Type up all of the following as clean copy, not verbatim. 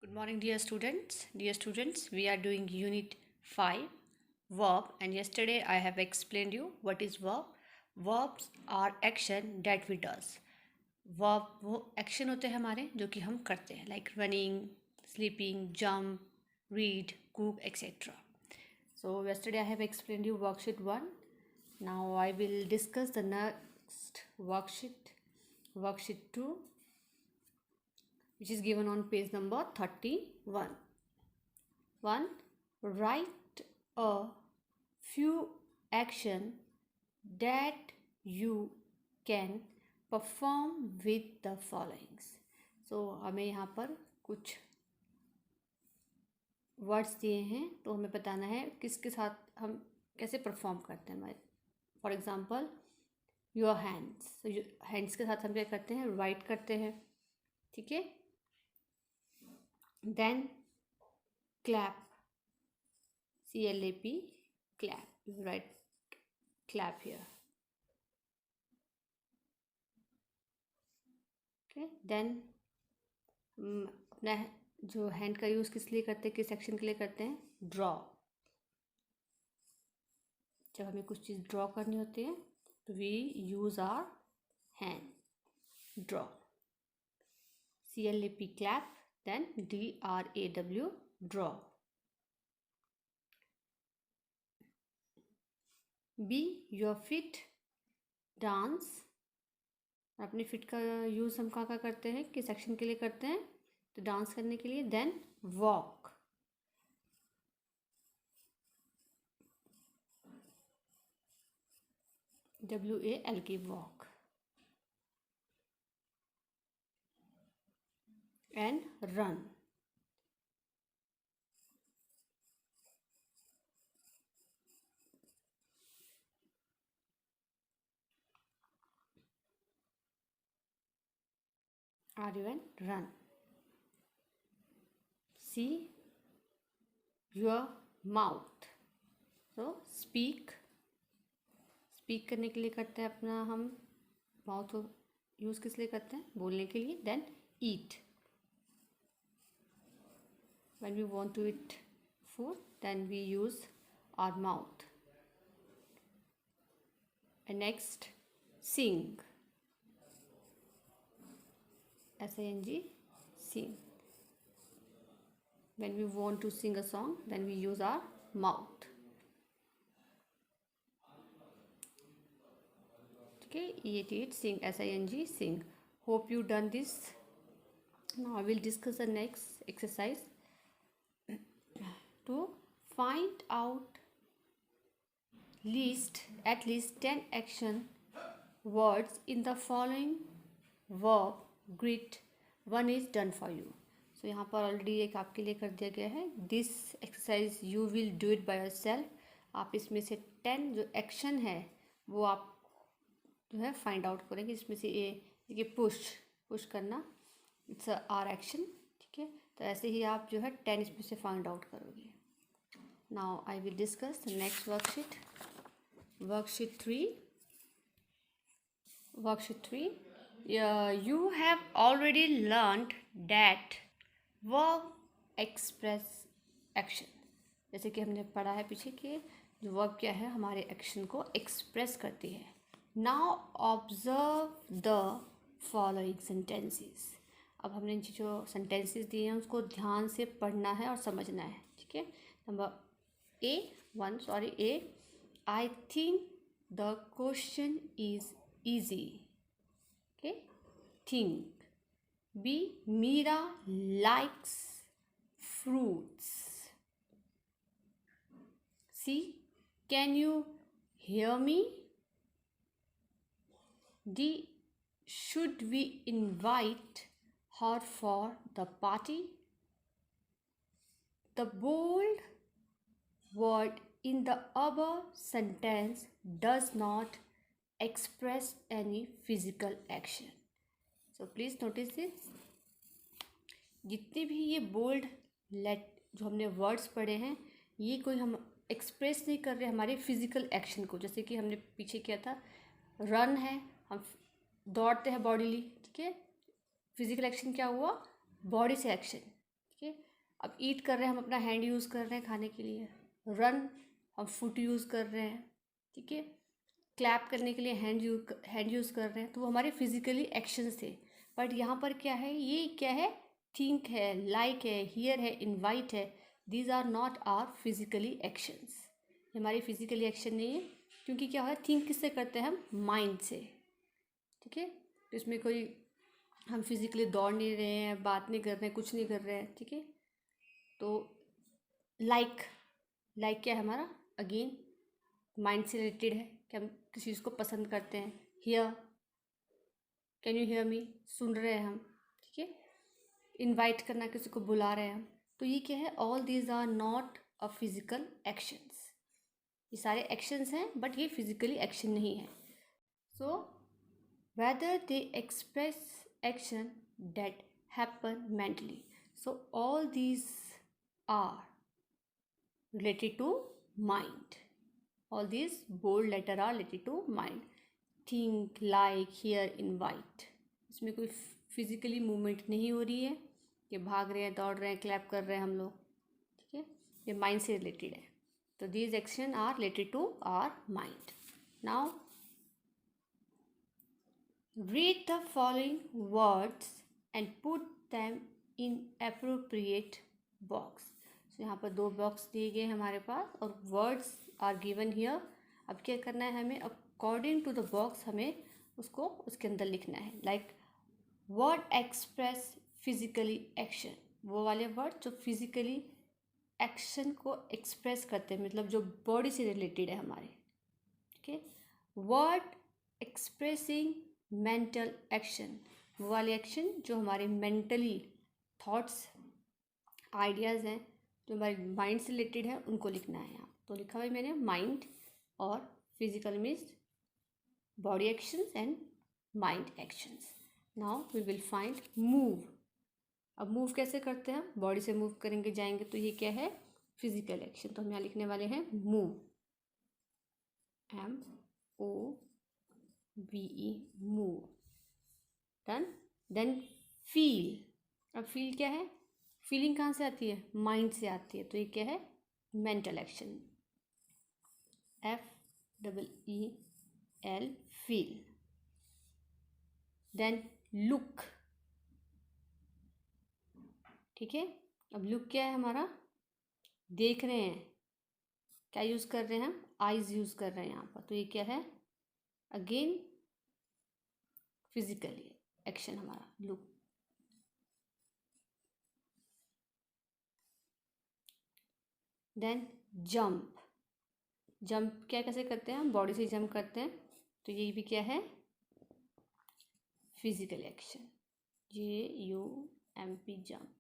Good morning, dear students. Dear students, we are doing Unit 5, Verb, and yesterday I have explained you what is verb. Verbs are action that we does. Verb वो action होते हैं हमारे जो कि हम करते हैं, like running, sleeping, jump, read, cook, etc. So yesterday I have explained you worksheet 1. Now I will discuss the next worksheet, worksheet 2, which is given on page number 31. 1. Write a few action that you can perform with the followings. So हमें यहाँ पर कुछ words दिए हैं तो हमें बताना है किसके साथ हम कैसे परफॉर्म करते हैं. For example your hands. तो हैंड्स के साथ हम क्या करते हैं, राइट करते हैं. ठीक है. Then clap, CLAP, clap. You write clap here. Okay. Then अपना जो हैंड का यूज़ किस लिए करते हैं, किस एक्शन के लिए करते हैं, ड्रॉ. जब हमें कुछ चीज़ ड्रॉ करनी होती है तो we use our hand, draw. CLAP, clap. Then DRAW, draw. B, your feet, dance. अपने फिट का यूज़ हम कहाँ करते हैं, किस एक्शन के लिए करते हैं, तो डांस करने के लिए. Then walk. WALK, walk. And run. RUN, run. C, your mouth. So speak. Speak करने के लिए करते हैं अपना हम माउथ यूज़ किस लिए करते हैं, बोलने के लिए. Then eat. When we want to eat food then we use our mouth. And next sing, SING, sing. When we want to sing a song, then we use our mouth. Okay, eat, sing, SING, sing. Hope you done this. Now I will discuss the next exercise. To find out at least 10 action words in the following verb grid, one is done for you. So यहाँ पर already एक आपके लिए कर दिया गया है. This exercise you will do it by yourself. आप इसमें से 10 जो एक्शन है वो आप जो है फाइंड आउट करेंगे. इसमें से ये पुश करना, इट्स आर एक्शन. ठीक है. तो ऐसे ही आप जो है 10 इसमें से फाइंड आउट करोगे. Now I will discuss the next worksheet, worksheet 3. Worksheet 3. You have already learned that verb express action. जैसे कि हमने पढ़ा है पीछे कि जो वर्ब क्या है, हमारे एक्शन को एक्सप्रेस करती है. Now observe the following sentences. अब हमने जो सेंटेंसेस दिए हैं उसको ध्यान से पढ़ना है और समझना है. ठीक है. Number A. I think the question is easy. Okay. Think. B, Meera likes fruits. C, can you hear me? D, should we invite her for the party? The bold word in the above sentence does not express any physical action. So please notice this. जितने भी ये bold जो हमने words पढ़े हैं, ये कोई हम एक्सप्रेस नहीं कर रहे हमारे फिजिकल एक्शन को. जैसे कि हमने पीछे किया था, रन है, हम दौड़ते हैं बॉडीली. ठीक है. फिजिकल एक्शन क्या हुआ, बॉडी से एक्शन. ठीक है। अब ईट कर रहे हैं हम अपना हैंड यूज़ कर रहे हैं खाने के लिए, रन हम फुट यूज़ कर रहे हैं, ठीक है। क्लैप करने के लिए हैंड यूज़ कर रहे हैं, तो वो हमारे फिजिकली एक्शंस थे। बट यहाँ पर क्या है, ये क्या है, थिंक है, लाइक है, हियर है, इनवाइट है, these are not are physically actions. हमारी फिजिकली एक्शन नहीं है, क्योंकि क्या है, थिंक किससे करते हैं हम, माइंड से, ठीक है। तो इसमें कोई हम फिजिकली दौड़ नहीं रहे हैं, बात नहीं कर रहे हैं, कुछ नहीं कर रहे हैं, ठीक है। तो लाइक क्या है हमारा, अगेन माइंड से रिलेटेड है कि हम किसी चीज़ को पसंद करते हैं। Here, can you hear me, सुन रहे हैं हम, ठीक है। इनवाइट करना, किसी को बुला रहे हैं हम, तो ये क्या है, all these are not a physical actions. ये सारे एक्शंस हैं बट ये फिजिकली एक्शन नहीं है। So whether they express action that happen mentally, so all these are related to mind. All these bold letter are related to mind. Think, like, hear, invite. इसमें कोई physically movement नहीं हो रही है कि भाग रहे हैं, दौड़ रहे हैं, क्लैप कर रहे हैं हम लोग, ठीक है। ये माइंड से रिलेटेड है। तो these action are related to our mind. Now read the following words and put them in appropriate box. So यहाँ पर 2 बॉक्स दिए गए हैं हमारे पास और वर्ड्स आर गिवन हियर। अब क्या करना है हमें, अकॉर्डिंग टू द बॉक्स हमें उसको उसके अंदर लिखना है। Like word express physically action, वो वाले वर्ड जो फिजिकली एक्शन को एक्सप्रेस करते हैं, मतलब जो बॉडी से रिलेटेड है हमारे, ठीक है। वर्ड एक्सप्रेसिंग मेंटल एक्शन, वो वाले एक्शन जो हमारे मेंटली थॉट्स, आइडियाज़ हैं, जो हमारे माइंड से रिलेटेड है, उनको लिखना है यहाँ। तो लिखा हुआ है मैंने माइंड, और physical means body actions and mind actions. Now we will find move. अब मूव कैसे करते हैं, बॉडी से मूव करेंगे, जाएंगे, तो ये क्या है, फिजिकल एक्शन। तो हम यहाँ लिखने वाले हैं move, MOVE, move. Done. Then feel. अब फील क्या है, फीलिंग कहाँ से आती है, माइंड से आती है, तो ये क्या है, mental action, FEEL, feel. Then look, ठीक है। अब लुक क्या है हमारा, देख रहे हैं, क्या यूज़ कर रहे हैं हम, आइज़ यूज़ कर रहे हैं यहाँ पर, तो ये क्या है, अगेन फिजिकली एक्शन हमारा लुक। Then jump. जंप क्या कैसे करते हैं हम, बॉडी से जंप करते हैं, तो ये भी क्या है, physical action, JUMP, jump.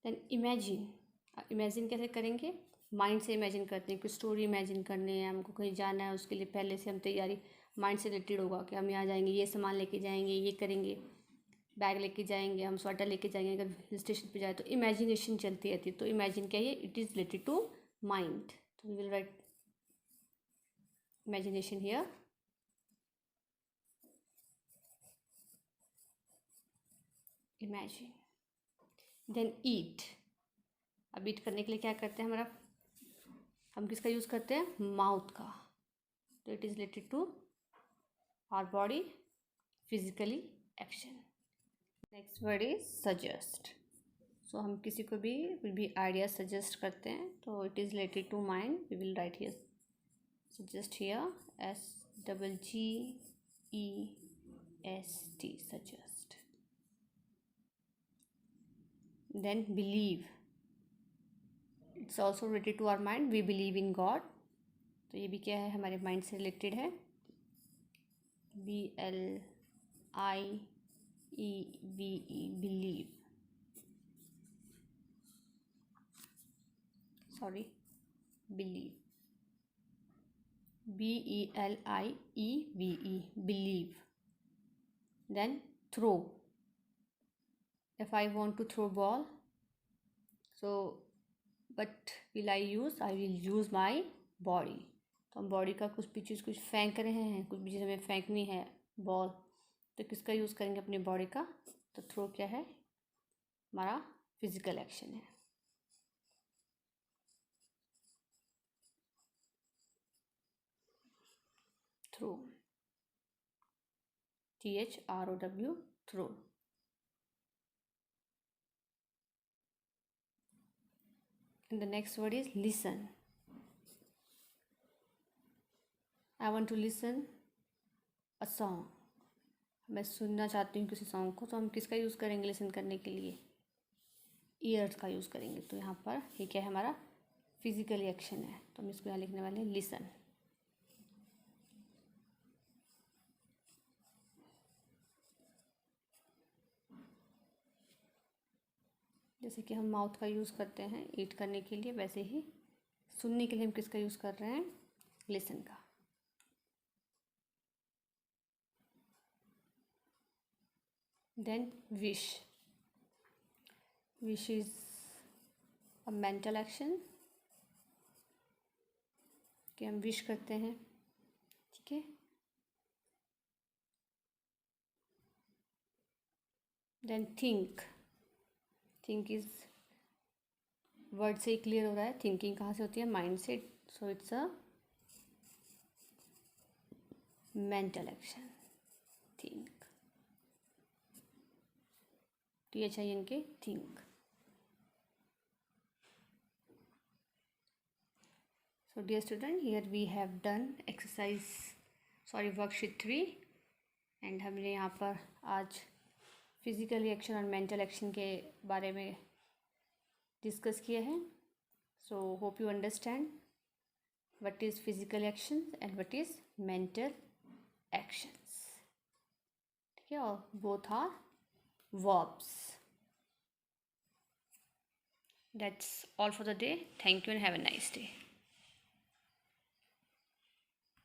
Then imagine. Imagine कैसे करेंगे, माइंड से इमेजिन करते हैं, कुछ स्टोरी इमेजिन करनी है हमको, कहीं जाना है, उसके लिए पहले से हम तैयारी, माइंड से रिलेटेड होगा कि हम यहाँ जाएंगे, ये सामान लेके जाएंगे, ये करेंगे, बैग लेके जाएंगे, हम स्वेटर लेके जाएंगे, अगर हिल स्टेशन पे जाए तो इमेजिनेशन चलती रहती है। तो इमेजिन क्या है, it is related to mind. तो we will write imagination here. Imagine. Then eat. अब ईट करने के लिए क्या करते हैं, हमारा हम किसका यूज़ करते हैं, माउथ का, तो it is related to our body, physically action. Next word is suggest. So हम किसी को भी कुछ भी आइडिया सजेस्ट करते हैं, तो it is related to mind, we will write here suggest here, SGGEST, suggest. Then believe, it's also related to our mind, we believe in God, तो ये भी क्या है, हमारे माइंड से रिलेटेड है, BLIEVE, believe, sorry, believe, BELIEVE, believe. Then throw. If I want to throw ball, so but will I use, I will use my body। तो हम बॉडी का कुछ भी चीज़ कुछ फेंक रहे हैं, कुछ भी चीज़ हमें फेंकनी है बॉल, तो किसका यूज़ करेंगे, अपनी बॉडी का तो थ्रो क्या है, हमारा फिजिकल एक्शन है। Throw, THROW, throw. And the next word is listen. I want to listen a song. मैं सुनना चाहती हूँ किसी सॉन्ग को, तो हम किसका यूज़ करेंगे लिसन करने के लिए? ईयर्स का यूज़ करेंगे। तो यहाँ पर ये क्या है, हमारा फिजिकली एक्शन है, तो हम इसको यहाँ लिखने वाले हैं लिसन। जैसे कि हम माउथ का यूज़ करते हैं ईट करने के लिए, वैसे ही सुनने के लिए हम किसका यूज़ कर रहे हैं, लिसन का। Then wish. Wish is a mental action कि हम विश करते हैं, ठीक है। Then think. Think is, word से ही क्लियर हो रहा है थिंकिंग कहाँ से होती है, माइंड से, so it's a mental action. Think, THINK, think. So dear student, here we have done worksheet 3 and हमने यहाँ पर आज फिजिकल एक्शन और मेंटल एक्शन के बारे में डिस्कस किया है। So hope you understand what is physical action and what is mental actions, ठीक है। और both are verbs. That's all for the day. Thank you and have a nice day.